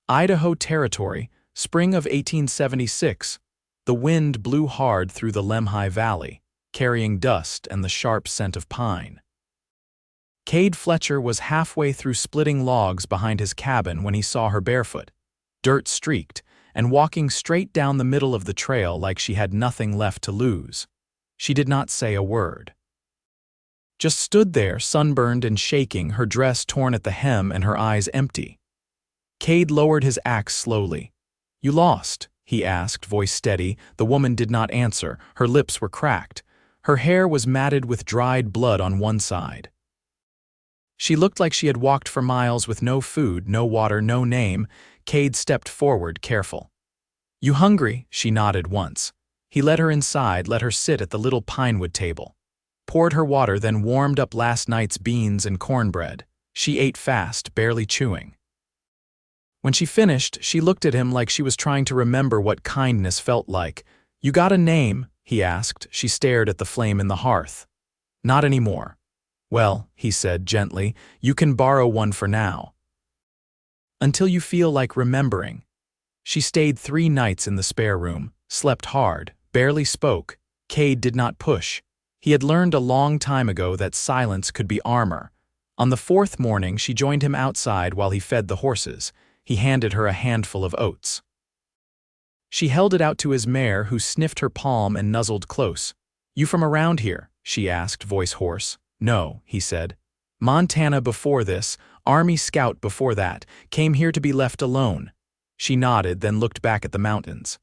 Idaho Territory, spring of 1876. The wind blew hard through the Lemhi Valley, carrying dust and the sharp scent of pine. Kade Fletcher was halfway through splitting logs behind his cabin when he saw her barefoot, dirt-streaked, and walking straight down the middle of the trail like she had nothing left to lose. She did not say a word. Just stood there, sunburned and shaking, her dress torn at the hem and her eyes empty. Kade lowered his axe slowly. "You lost?" he asked, voice steady. The woman did not answer. Her lips were cracked. Her hair was matted with dried blood on one side. She looked like she had walked for miles with no food, no water, no name. Kade stepped forward, careful. "You hungry?" She nodded once. He led her inside, let her sit at the little pinewood table. Poured her water, then warmed up last night's beans and cornbread. She ate fast, barely chewing. When she finished, she looked at him like she was trying to remember what kindness felt like. "You got a name?" he asked. She stared at the flame in the hearth. "Not anymore." "Well," he said gently, "you can borrow one for now. Until you feel like remembering." She stayed 3 nights in the spare room, slept hard, barely spoke. Kade did not push. He had learned a long time ago that silence could be armor. On the 4th morning, she joined him outside while he fed the horses. He handed her a handful of oats. She held it out to his mare, who sniffed her palm and nuzzled close. "You from around here?" she asked, voice hoarse. "No," he said. "Montana before this, Army Scout before that, came here to be left alone." She nodded, then looked back at the mountains.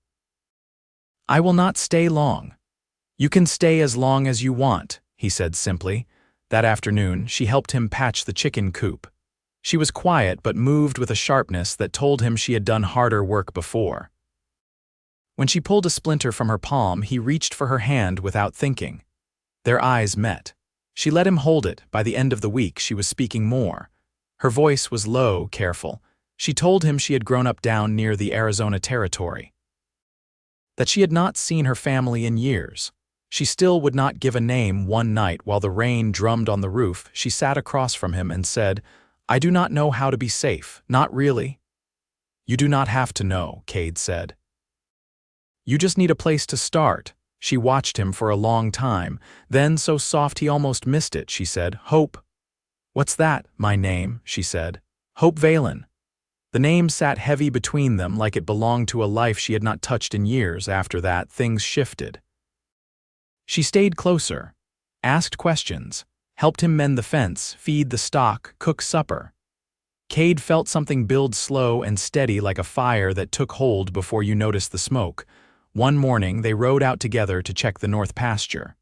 "I will not stay long." "You can stay as long as you want," he said simply. That afternoon, she helped him patch the chicken coop. She was quiet but moved with a sharpness that told him she had done harder work before. When she pulled a splinter from her palm, he reached for her hand without thinking. Their eyes met. She let him hold it. By the end of the week, she was speaking more. Her voice was low, careful. She told him she had grown up down near the Arizona Territory, that she had not seen her family in years. She still would not give a name. One night, while the rain drummed on the roof, she sat across from him and said, "I do not know how to be safe, not really." "You do not have to know," Kade said. "You just need a place to start." She watched him for a long time. Then, so soft he almost missed it, she said, "Hope." "What's that?" "My name," she said. "Hope Valen." The name sat heavy between them, like it belonged to a life she had not touched in years. After that, things shifted. She stayed closer, asked questions, helped him mend the fence, feed the stock, cook supper. Kade felt something build slow and steady, like a fire that took hold before you noticed the smoke. One morning, they rode out together to check the north pasture.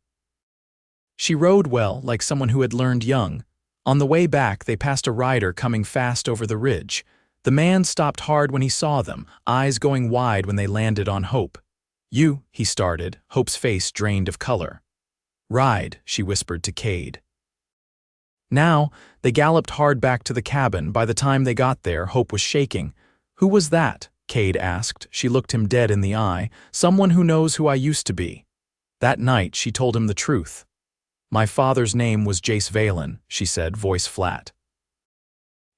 She rode well, like someone who had learned young. On the way back, they passed a rider coming fast over the ridge. The man stopped hard when he saw them, eyes going wide when they landed on Hope. "You," he started, Hope's face drained of color. "Ride," she whispered to Kade. Now, they galloped hard back to the cabin. By the time they got there, Hope was shaking. "Who was that?" Kade asked. She looked him dead in the eye. "Someone who knows who I used to be." That night, she told him the truth. "My father's name was Jace Valen," she said, voice flat.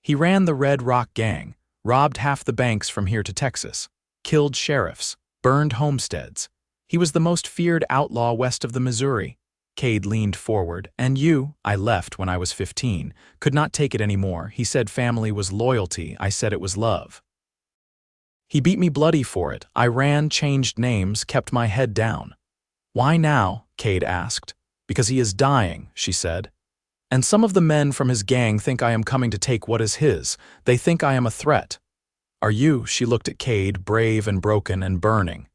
"He ran the Red Rock Gang, robbed half the banks from here to Texas, killed sheriffs, burned homesteads. He was the most feared outlaw west of the Missouri." Kade leaned forward. "And you?" "I left when I was 15. Could not take it anymore. He said family was loyalty. I said it was love. He beat me bloody for it. I ran, changed names, kept my head down." "Why now?" Kade asked. "Because he is dying," she said. "And some of the men from his gang think I am coming to take what is his. They think I am a threat." "Are you?" She looked at Kade, brave and broken and burning.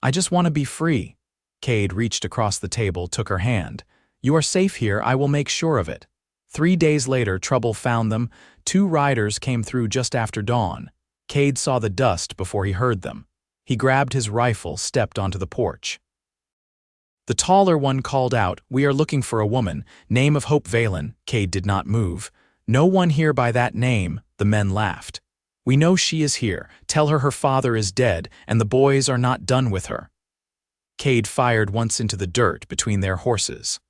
"I just want to be free." Kade reached across the table, took her hand. "You are safe here. I will make sure of it." 3 days later, trouble found them. 2 riders came through just after dawn. Kade saw the dust before he heard them. He grabbed his rifle, stepped onto the porch. The taller one called out, "We are looking for a woman. Name of Hope Valen." Kade did not move. "No one here by that name." The men laughed. "We know she is here. Tell her her father is dead, and the boys are not done with her." Kade fired once into the dirt between their horses.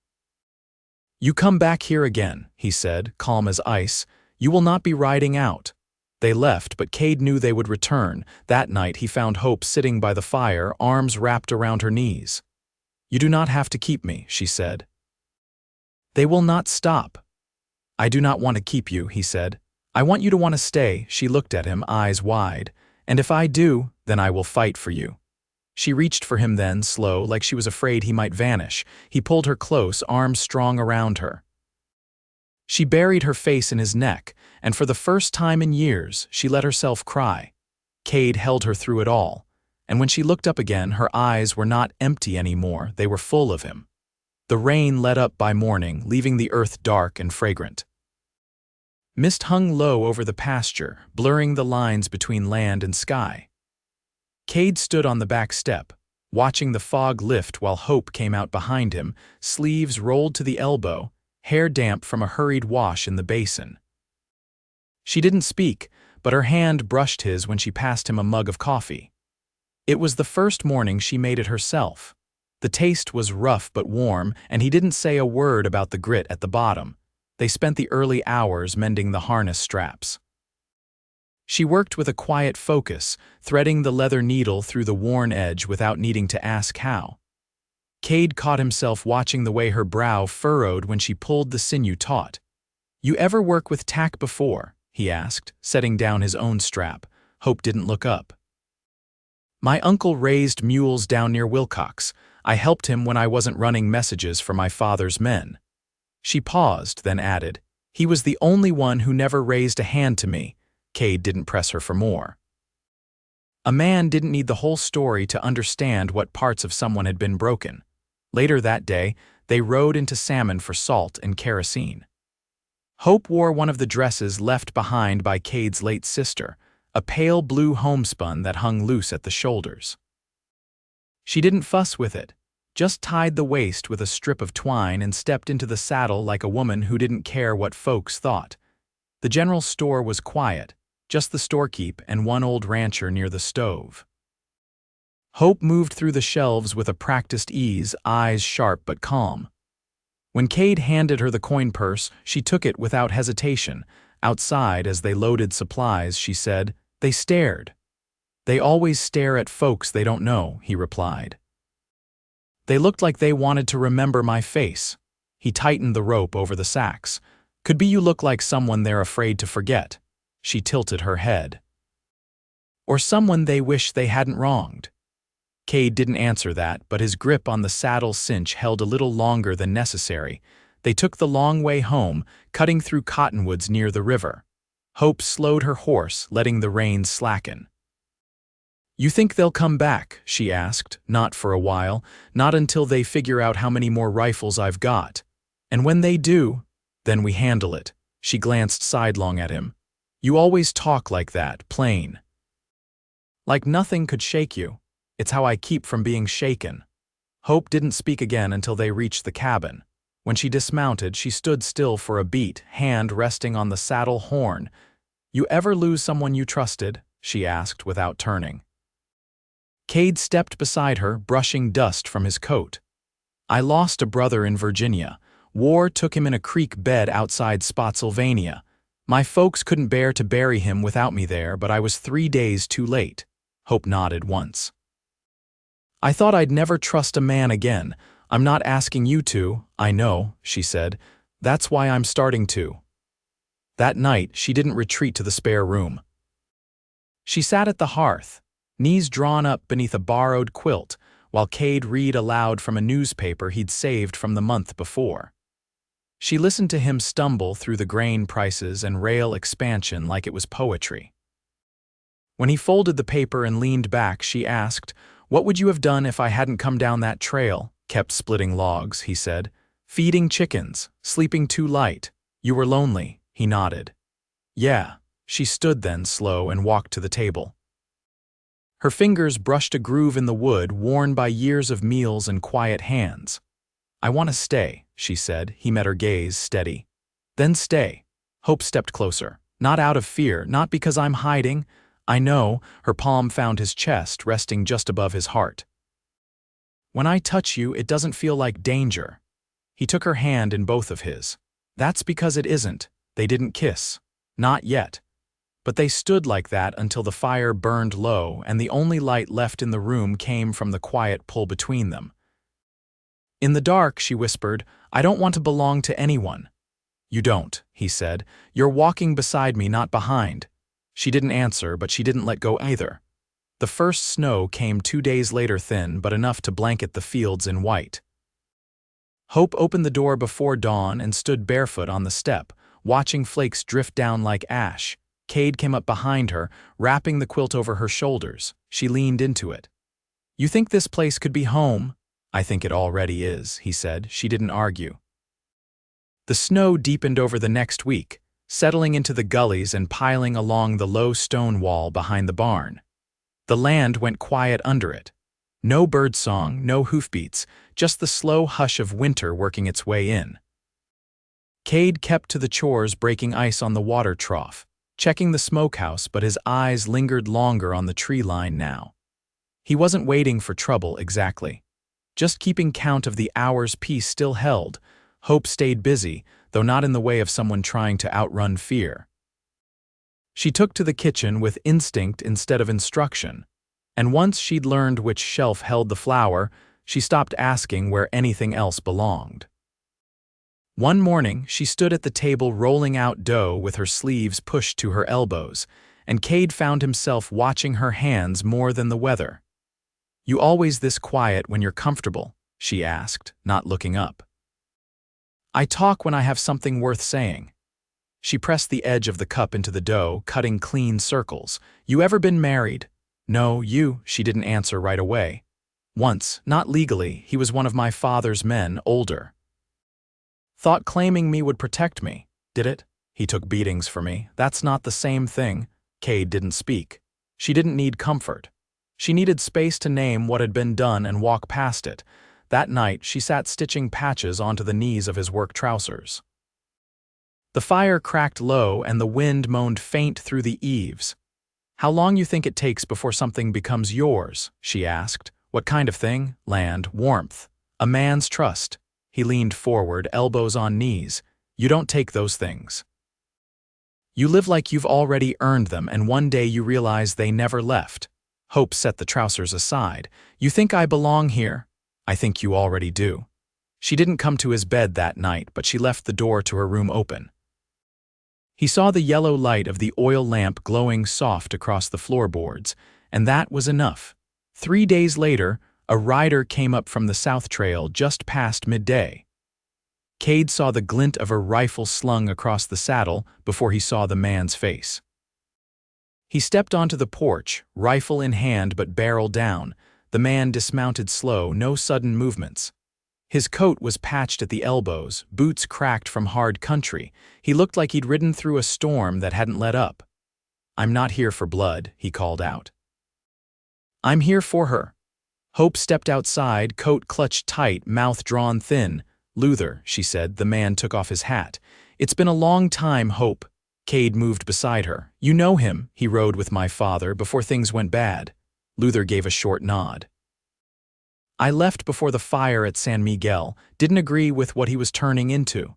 "You come back here again," he said, calm as ice. "You will not be riding out." They left, but Kade knew they would return. That night he found Hope sitting by the fire, arms wrapped around her knees. "You do not have to keep me," she said. "They will not stop." "I do not want to keep you," he said. "I want you to want to stay." She looked at him, eyes wide. "And if I do, then I will fight for you." She reached for him then, slow, like she was afraid he might vanish. He pulled her close, arms strong around her. She buried her face in his neck, and for the first time in years, she let herself cry. Kade held her through it all, and when she looked up again, her eyes were not empty anymore, they were full of him. The rain let up by morning, leaving the earth dark and fragrant. Mist hung low over the pasture, blurring the lines between land and sky. Kade stood on the back step, watching the fog lift while Hope came out behind him, sleeves rolled to the elbow, hair damp from a hurried wash in the basin. She didn't speak, but her hand brushed his when she passed him a mug of coffee. It was the first morning she made it herself. The taste was rough but warm, and he didn't say a word about the grit at the bottom. They spent the early hours mending the harness straps. She worked with a quiet focus, threading the leather needle through the worn edge without needing to ask how. Kade caught himself watching the way her brow furrowed when she pulled the sinew taut. "You ever work with tack before?" he asked, setting down his own strap. Hope didn't look up. "My uncle raised mules down near Wilcox. I helped him when I wasn't running messages for my father's men." She paused, then added, "He was the only one who never raised a hand to me." Kade didn't press her for more. A man didn't need the whole story to understand what parts of someone had been broken. Later that day, they rode into Salmon for salt and kerosene. Hope wore one of the dresses left behind by Kade's late sister, a pale blue homespun that hung loose at the shoulders. She didn't fuss with it, just tied the waist with a strip of twine and stepped into the saddle like a woman who didn't care what folks thought. The general store was quiet, just the storekeep and one old rancher near the stove. Hope moved through the shelves with a practiced ease, eyes sharp but calm. When Kade handed her the coin purse, she took it without hesitation. Outside, as they loaded supplies, she said, "They stared." "They always stare at folks they don't know," he replied. "They looked like they wanted to remember my face." He tightened the rope over the sacks. "Could be you look like someone they're afraid to forget." She tilted her head. "Or someone they wish they hadn't wronged." Kade didn't answer that, but his grip on the saddle cinch held a little longer than necessary. They took the long way home, cutting through cottonwoods near the river. Hope slowed her horse, letting the reins slacken. "You think they'll come back?" she asked. "Not for a while, not until they figure out how many more rifles I've got. And when they do, then we handle it." She glanced sidelong at him. "You always talk like that, plain. Like nothing could shake you. It's how I keep from being shaken." Hope didn't speak again until they reached the cabin. When she dismounted, she stood still for a beat, hand resting on the saddle horn. "You ever lose someone you trusted?" she asked without turning. Kade stepped beside her, brushing dust from his coat. "I lost a brother in Virginia. War took him in a creek bed outside Spotsylvania. My folks couldn't bear to bury him without me there, but I was 3 days too late." Hope nodded once. "I thought I'd never trust a man again. I'm not asking you to, I know," she said. "That's why I'm starting to." That night, she didn't retreat to the spare room. She sat at the hearth, knees drawn up beneath a borrowed quilt, while Kade read aloud from a newspaper he'd saved from the month before. She listened to him stumble through the grain prices and rail expansion like it was poetry. When he folded the paper and leaned back, she asked, "What would you have done if I hadn't come down that trail?" "Kept splitting logs," he said. "Feeding chickens, sleeping too light. You were lonely," he nodded. "Yeah." She stood then, slow, and walked to the table. Her fingers brushed a groove in the wood worn by years of meals and quiet hands. "I want to stay," she said. He met her gaze, steady. "Then stay." Hope stepped closer. "Not out of fear, not because I'm hiding. I know." Her palm found his chest, resting just above his heart. "When I touch you, it doesn't feel like danger." He took her hand in both of his. "That's because it isn't." They didn't kiss. Not yet. but they stood like that until the fire burned low and the only light left in the room came from the quiet pull between them. "In the dark," she whispered, "I don't want to belong to anyone." "You don't," he said. "You're walking beside me, not behind." She didn't answer, but she didn't let go either. The first snow came 2 days later, thin but enough to blanket the fields in white. Hope opened the door before dawn and stood barefoot on the step, watching flakes drift down like ash. Kade came up behind her, wrapping the quilt over her shoulders. She leaned into it. "You think this place could be home?" "I think it already is," he said. She didn't argue. The snow deepened over the next week, settling into the gullies and piling along the low stone wall behind the barn. The land went quiet under it. No birdsong, no hoofbeats, just the slow hush of winter working its way in. Kade kept to the chores, breaking ice on the water trough, checking the smokehouse, but his eyes lingered longer on the tree line now. He wasn't waiting for trouble exactly, just keeping count of the hours peace still held. Hope stayed busy, though not in the way of someone trying to outrun fear. She took to the kitchen with instinct instead of instruction, and once she'd learned which shelf held the flour, she stopped asking where anything else belonged. One morning, she stood at the table rolling out dough with her sleeves pushed to her elbows, and Kade found himself watching her hands more than the weather. "You always this quiet when you're comfortable?" she asked, not looking up. "I talk when I have something worth saying." She pressed the edge of the cup into the dough, cutting clean circles. "You ever been married?" "No, you," she didn't answer right away. "Once, not legally, he was one of my father's men, older. Thought claiming me would protect me. Did it? He took beatings for me. That's not the same thing." Kade didn't speak. She didn't need comfort. She needed space to name what had been done and walk past it. That night, she sat stitching patches onto the knees of his work trousers. The fire cracked low and the wind moaned faint through the eaves. "How long you think it takes before something becomes yours?" she asked. "What kind of thing?" "Land, warmth, a man's trust." He leaned forward, elbows on knees. "You don't take those things. You live like you've already earned them, and one day you realize they never left." Hope set the trousers aside. "You think I belong here?" "I think you already do." She didn't come to his bed that night, but she left the door to her room open. He saw the yellow light of the oil lamp glowing soft across the floorboards, and that was enough. 3 days later, a rider came up from the south trail just past midday. Kade saw the glint of a rifle slung across the saddle before he saw the man's face. He stepped onto the porch, rifle in hand but barrel down. The man dismounted slow, no sudden movements. His coat was patched at the elbows, boots cracked from hard country. He looked like he'd ridden through a storm that hadn't let up. "I'm not here for blood," he called out. "I'm here for her." Hope stepped outside, coat clutched tight, mouth drawn thin. "Luther," she said. The man took off his hat. "It's been a long time, Hope." Kade moved beside her. "You know him. He rode with my father before things went bad." Luther gave a short nod. "I left before the fire at San Miguel, didn't agree with what he was turning into."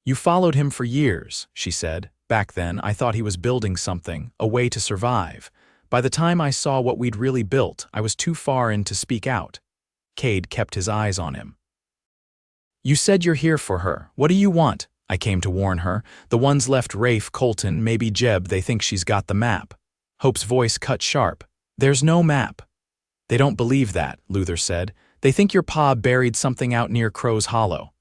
"You followed him for years," she said. "Back then, I thought he was building something, a way to survive. By the time I saw what we'd really built, I was too far in to speak out." Kade kept his eyes on him. "You said you're here for her. What do you want?" "I came to warn her. The ones left, Rafe, Colton, maybe Jeb, they think she's got the map." Hope's voice cut sharp. "There's no map." "They don't believe that," Luther said. "They think your pa buried something out near Crow's Hollow.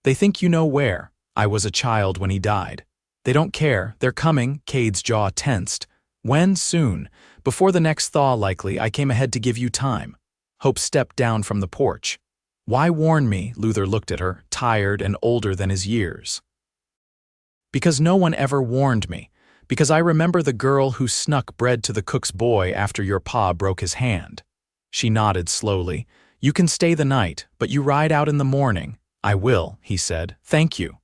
They think you know where. I was a child when he died. They don't care. They're coming." Kade's jaw tensed. "When? Soon. Before the next thaw, likely. I came ahead to give you time." Hope stepped down from the porch. "Why warn me?" Luther looked at her, tired and older than his years. "Because no one ever warned me. Because I remember the girl who snuck bread to the cook's boy after your pa broke his hand." She nodded slowly. "You can stay the night, but you ride out in the morning." "I will," he said. "Thank you."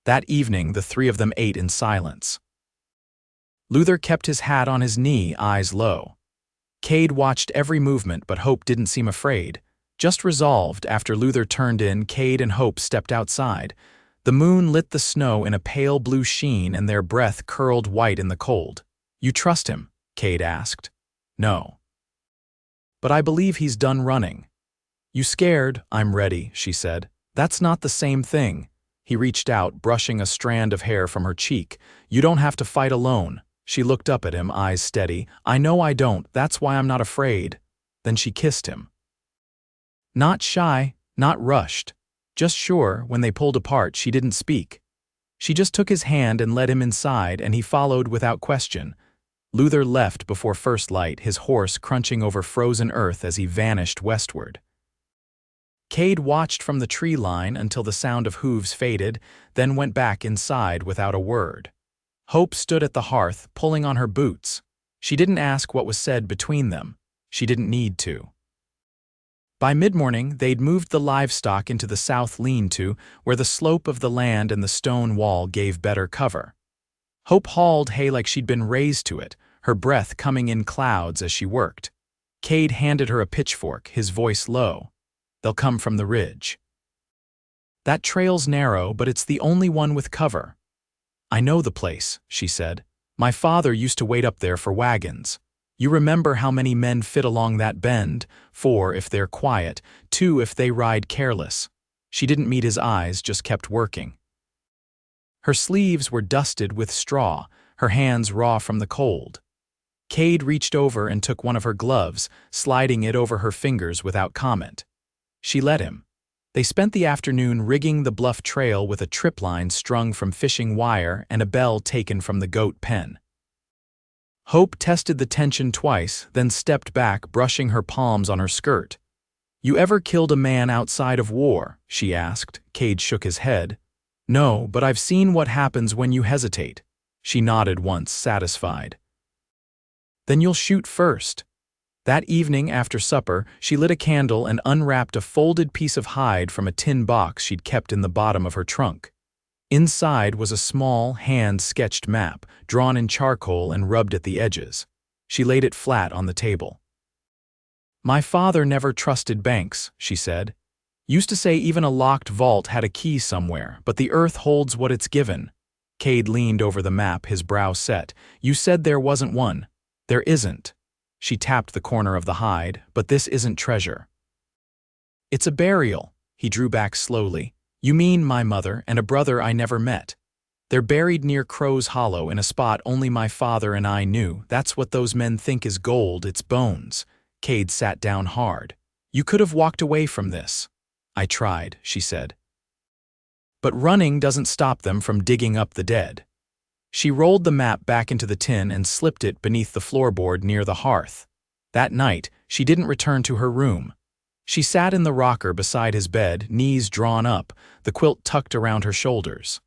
That evening, the three of them ate in silence. Luther kept his hat on his knee, eyes low. Kade watched every movement, but Hope didn't seem afraid. Just resolved. After Luther turned in, Kade and Hope stepped outside. The moon lit the snow in a pale blue sheen and their breath curled white in the cold. "You trust him?" Kade asked. "No. But I believe he's done running." "You scared?" "I'm ready," she said. "That's not the same thing." He reached out, brushing a strand of hair from her cheek. "You don't have to fight alone." She looked up at him, eyes steady. "I know I don't, that's why I'm not afraid." Then she kissed him. Not shy, not rushed. Just sure. When they pulled apart, she didn't speak. She just took his hand and led him inside, and he followed without question. Luther left before first light, his horse crunching over frozen earth as he vanished westward. Kade watched from the tree line until the sound of hooves faded, then went back inside without a word. Hope stood at the hearth, pulling on her boots. She didn't ask what was said between them. She didn't need to. By mid-morning, they'd moved the livestock into the south lean-to, where the slope of the land and the stone wall gave better cover. Hope hauled hay like she'd been raised to it, her breath coming in clouds as she worked. Kade handed her a pitchfork, his voice low. "They'll come from the ridge. That trail's narrow, but it's the only one with cover." "I know the place," she said. "My father used to wait up there for wagons. You remember how many men fit along that bend? 4 if they're quiet, 2 if they ride careless." She didn't meet his eyes, just kept working. Her sleeves were dusted with straw, her hands raw from the cold. Kade reached over and took one of her gloves, sliding it over her fingers without comment. She let him. They spent the afternoon rigging the bluff trail with a trip line strung from fishing wire and a bell taken from the goat pen. Hope tested the tension twice, then stepped back, brushing her palms on her skirt. "You ever killed a man outside of war?" she asked. Kade shook his head. "No, but I've seen what happens when you hesitate." She nodded once, satisfied. "Then you'll shoot first." That evening, after supper, she lit a candle and unwrapped a folded piece of hide from a tin box she'd kept in the bottom of her trunk. Inside was a small, hand-sketched map, drawn in charcoal and rubbed at the edges. She laid it flat on the table. "My father never trusted banks," she said. "Used to say even a locked vault had a key somewhere, but the earth holds what it's given." Kade leaned over the map, his brow set. "You said there wasn't one." "There isn't." She tapped the corner of the hide. "But this isn't treasure. It's a burial." He drew back slowly. "You mean my mother and a brother I never met. They're buried near Crow's Hollow in a spot only my father and I knew. That's what those men think is gold, it's bones." Kade sat down hard. "You could have walked away from this." "I tried," she said. "But running doesn't stop them from digging up the dead." She rolled the map back into the tin and slipped it beneath the floorboard near the hearth. That night, she didn't return to her room. She sat in the rocker beside his bed, knees drawn up, the quilt tucked around her shoulders.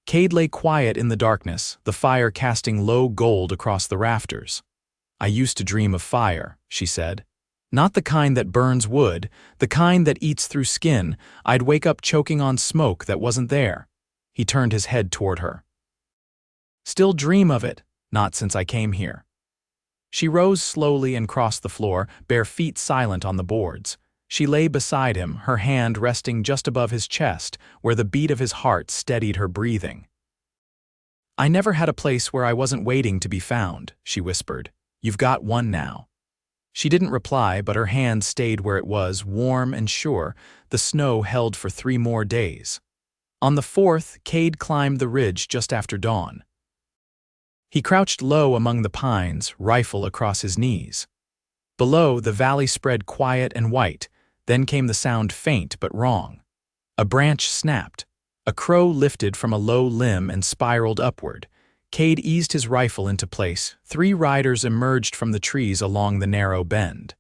Kade lay quiet in the darkness, the fire casting low gold across the rafters. "I used to dream of fire," she said. "Not the kind that burns wood, the kind that eats through skin. I'd wake up choking on smoke that wasn't there." He turned his head toward her. "Still dream of it?" "Not since I came here." She rose slowly and crossed the floor, bare feet silent on the boards. She lay beside him, her hand resting just above his chest, where the beat of his heart steadied her breathing. "I never had a place where I wasn't waiting to be found," she whispered. "You've got one now." She didn't reply, but her hand stayed where it was, warm and sure. The snow held for 3 more days. On the 4th, Kade climbed the ridge just after dawn. He crouched low among the pines, rifle across his knees. Below, the valley spread quiet and white. Then came the sound, faint but wrong. A branch snapped. A crow lifted from a low limb and spiraled upward. Kade eased his rifle into place. 3 riders emerged from the trees along the narrow bend.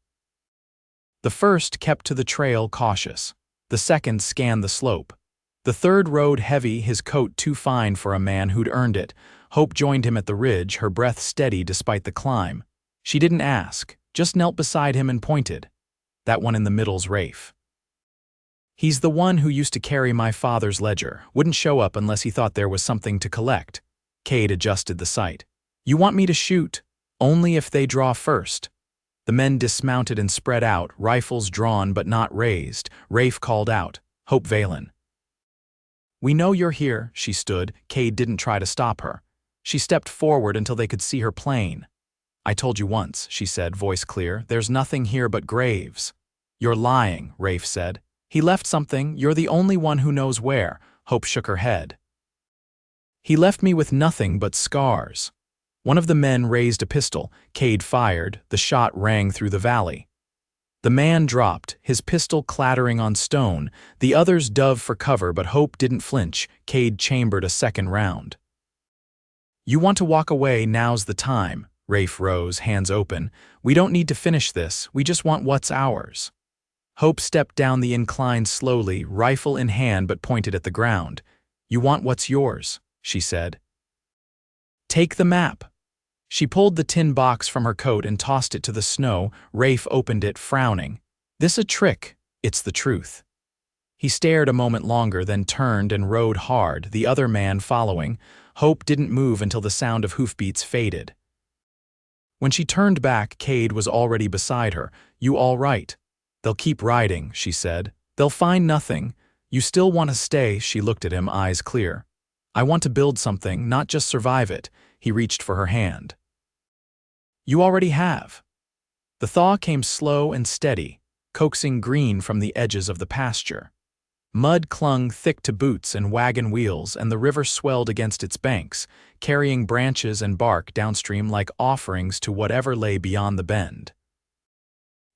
The first kept to the trail, cautious. The second scanned the slope. The third rode heavy, his coat too fine for a man who'd earned it. Hope joined him at the ridge, her breath steady despite the climb. She didn't ask, just knelt beside him and pointed. "That one in the middle's Rafe. He's the one who used to carry my father's ledger, wouldn't show up unless he thought there was something to collect." Kade adjusted the sight. "You want me to shoot?" "Only if they draw first." The men dismounted and spread out, rifles drawn but not raised. Rafe called out, "Hope Valen." "We know you're here," she stood. Kade didn't try to stop her. She stepped forward until they could see her plain. "I told you once," she said, voice clear. "There's nothing here but graves." "You're lying," Rafe said. "He left something. You're the only one who knows where." Hope shook her head. "He left me with nothing but scars." One of the men raised a pistol. Kade fired. The shot rang through the valley. The man dropped, his pistol clattering on stone. The others dove for cover, but Hope didn't flinch. Kade chambered a second round. "You want to walk away, now's the time." Rafe rose, hands open. "We don't need to finish this, we just want what's ours." Hope stepped down the incline slowly, rifle in hand but pointed at the ground. "You want what's yours," she said. "Take the map." She pulled the tin box from her coat and tossed it to the snow. Rafe opened it, frowning. "This a trick? It's the truth." He stared a moment longer, then turned and rode hard, the other man following. Hope didn't move until the sound of hoofbeats faded. When she turned back, Kade was already beside her. "You all right?" "They'll keep riding," she said. "They'll find nothing. You still want to stay?" She looked at him, eyes clear. "I want to build something, not just survive it." He reached for her hand. "You already have." The thaw came slow and steady, coaxing green from the edges of the pasture. Mud clung thick to boots and wagon wheels, and the river swelled against its banks, carrying branches and bark downstream like offerings to whatever lay beyond the bend.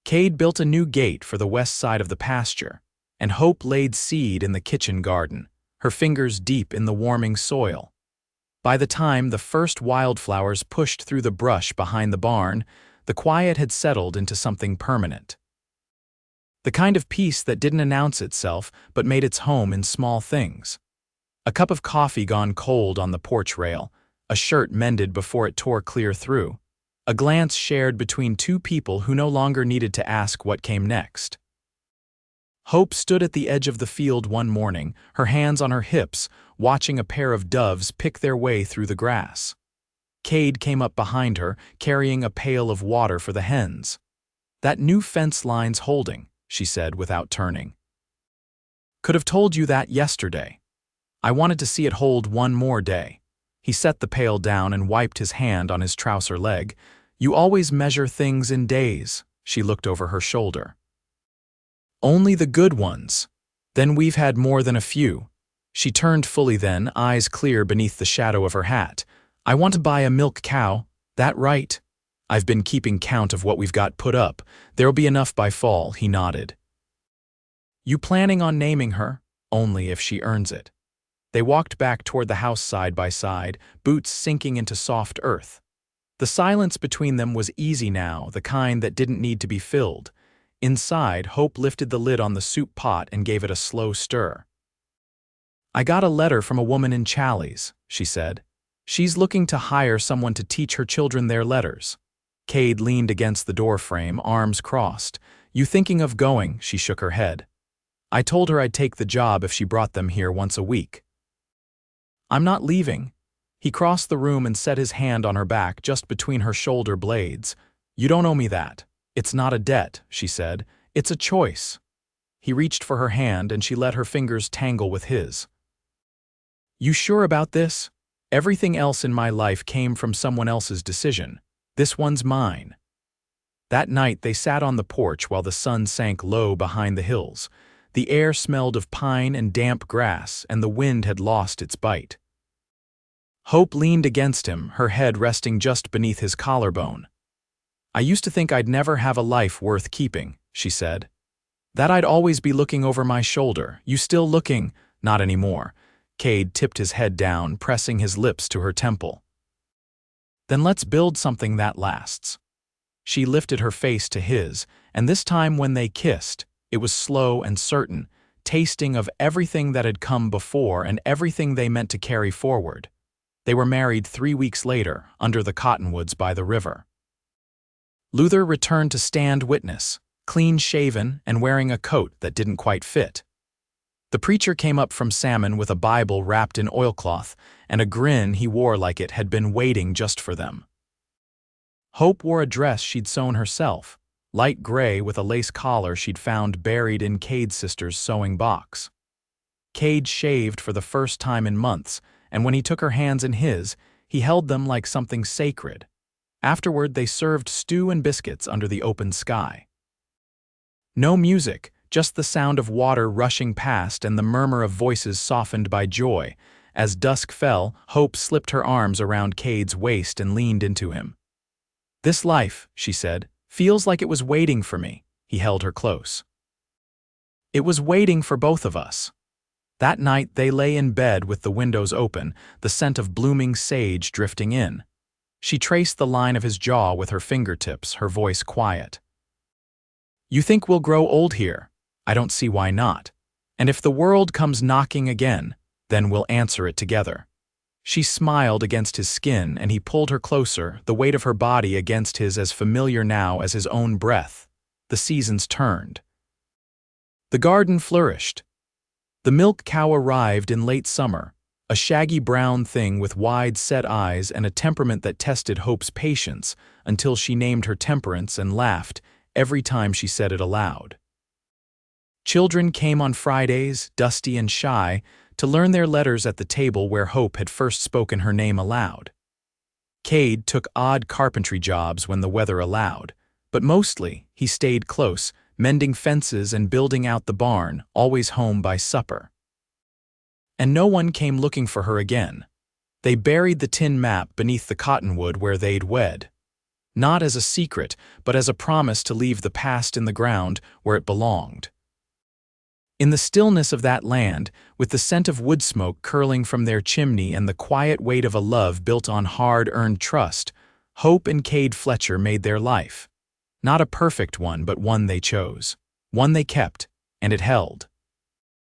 Kade built a new gate for the west side of the pasture, and Hope laid seed in the kitchen garden, her fingers deep in the warming soil. By the time the first wildflowers pushed through the brush behind the barn, the quiet had settled into something permanent. The kind of peace that didn't announce itself but made its home in small things. A cup of coffee gone cold on the porch rail, a shirt mended before it tore clear through, a glance shared between two people who no longer needed to ask what came next. Hope stood at the edge of the field one morning, her hands on her hips, watching a pair of doves pick their way through the grass. Kade came up behind her, carrying a pail of water for the hens. "That new fence line's holding," she said without turning. "Could have told you that yesterday. I wanted to see it hold one more day." He set the pail down and wiped his hand on his trouser leg. "You always measure things in days." She looked over her shoulder. "Only the good ones. Then we've had more than a few." She turned fully then, eyes clear beneath the shadow of her hat. "I want to buy a milk cow. That right? I've been keeping count of what we've got put up. There'll be enough by fall," he nodded. "You planning on naming her?" "Only if she earns it." They walked back toward the house side by side, boots sinking into soft earth. The silence between them was easy now, the kind that didn't need to be filled. Inside, Hope lifted the lid on the soup pot and gave it a slow stir. "I got a letter from a woman in Challies," she said. "She's looking to hire someone to teach her children their letters." Kade leaned against the doorframe, arms crossed. "You thinking of going?" She shook her head. "I told her I'd take the job if she brought them here once a week." "I'm not leaving." He crossed the room and set his hand on her back just between her shoulder blades. "You don't owe me that. It's not a debt," she said. "It's a choice." He reached for her hand and she let her fingers tangle with his. "You sure about this? Everything else in my life came from someone else's decision. This one's mine." That night they sat on the porch while the sun sank low behind the hills. The air smelled of pine and damp grass, and the wind had lost its bite. Hope leaned against him, her head resting just beneath his collarbone. "I used to think I'd never have a life worth keeping," she said. "That I'd always be looking over my shoulder. You still looking?" "Not anymore." Kade tipped his head down, pressing his lips to her temple. "Then let's build something that lasts." She lifted her face to his, and this time when they kissed, it was slow and certain, tasting of everything that had come before and everything they meant to carry forward. They were married 3 weeks later, under the cottonwoods by the river. Luther returned to stand witness, clean-shaven and wearing a coat that didn't quite fit. The preacher came up from Salmon with a Bible wrapped in oilcloth and a grin he wore like it had been waiting just for them. Hope wore a dress she'd sewn herself, light gray with a lace collar she'd found buried in Kade's sister's sewing box. Kade shaved for the first time in months, and when he took her hands in his, he held them like something sacred. Afterward, they served stew and biscuits under the open sky. No music, just the sound of water rushing past and the murmur of voices softened by joy. As dusk fell, Hope slipped her arms around Kade's waist and leaned into him. "This life," she said, "feels like it was waiting for me." He held her close. "It was waiting for both of us." That night they lay in bed with the windows open, the scent of blooming sage drifting in. She traced the line of his jaw with her fingertips, her voice quiet. "You think we'll grow old here? I don't see why not. And if the world comes knocking again, then we'll answer it together." She smiled against his skin, and he pulled her closer, the weight of her body against his as familiar now as his own breath. The seasons turned. The garden flourished. The milk cow arrived in late summer, a shaggy brown thing with wide set eyes and a temperament that tested Hope's patience until she named her temperance and laughed every time she said it aloud. Children came on Fridays, dusty and shy, to learn their letters at the table where Hope had first spoken her name aloud. Kade took odd carpentry jobs when the weather allowed, but mostly he stayed close, mending fences and building out the barn, always home by supper. And no one came looking for her again. They buried the tin map beneath the cottonwood where they'd wed. Not as a secret, but as a promise to leave the past in the ground where it belonged. In the stillness of that land, with the scent of wood smoke curling from their chimney and the quiet weight of a love built on hard-earned trust, Hope and Kade Fletcher made their life. Not a perfect one, but one they chose. One they kept, and it held.